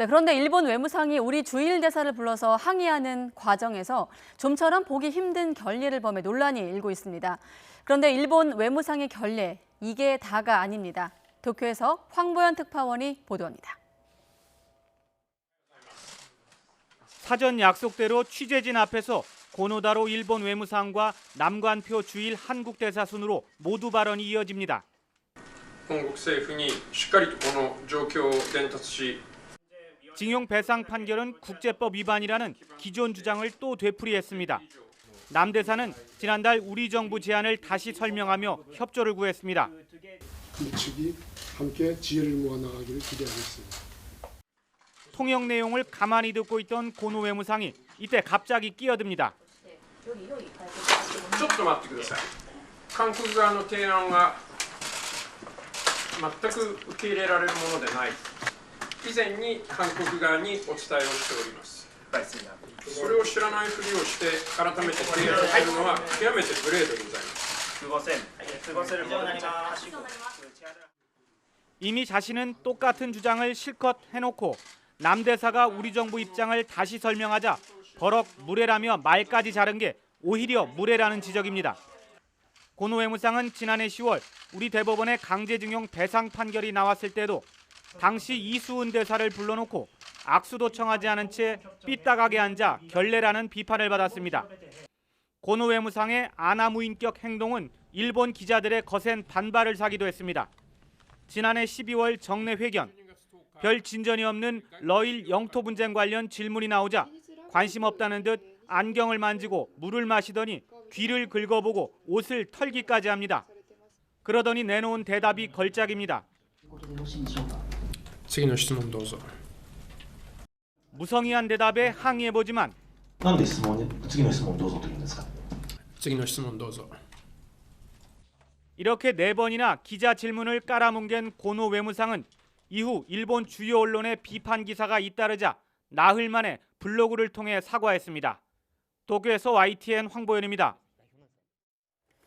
자, 그런데 일본 외무상이 우리 주일 대사를 불러서 항의하는 과정에서 좀처럼 보기 힘든 결례를 범해 논란이 일고 있습니다. 그런데 일본 외무상의 결례, 이게 다가 아닙니다. 도쿄에서 황보연 특파원이 보도합니다. 사전 약속대로 취재진 앞에서 고노다로 일본 외무상과 남관표 주일 한국 대사 순으로 모두 발언이 이어집니다. 本国政府にしっかりとこの状況を伝達し 징용 배상 판결은 국제법 위반이라는 기존 주장을 또 되풀이했습니다. 남 대사는 지난달 우리 정부 제안을 다시 설명하며 협조를 구했습니다. 측이 함께 지혜를 모아 나가기를 기대하겠습니다. 통역 내용을 가만히 듣고 있던 고노 외무상이 이때 갑자기 끼어듭니다. ちょっと待ってください。韓国側の提案は全く受け入れられるものでない。以前に韓国側にお伝えをしております。それを知らないふりをして改めて提案するのは極めて無礼でございます。 이미 자신은 똑같은 주장을 실컷 해놓고 남 대사가 우리 정부 입장을 다시 설명하자 버럭 무례라며 말까지 자른 게 오히려 무례라는 지적입니다. 고노 외무상은 지난해 10월 우리 대법원의 강제징용 배상 판결이 나왔을 때도 당시 이수은 대사를 불러놓고 악수도 청하지 않은 채 삐딱하게 앉아 결례라는 비판을 받았습니다. 고노 외무상의 아나무인격 행동은 일본 기자들의 거센 반발을 사기도 했습니다. 지난해 12월 정례 회견, 별 진전이 없는 러일 영토 분쟁 관련 질문이 나오자 관심 없다는 듯 안경을 만지고 물을 마시더니 귀를 긁어보고 옷을 털기까지 합니다. 그러더니 내놓은 대답이 걸작입니다. 次の質問どうぞ。 무성의한 대답에 항의해보지만 なんで次の質問どうぞと言うんですか。次の質問どうぞ。 이렇게 4번이나 기자 질문을 깔아뭉갠 고노 외무상은 이후 일본 주요 언론의 비판 기사가 잇따르자 나흘 만에 블로그를 통해 사과했습니다. 도쿄에서 YTN 황보연입니다.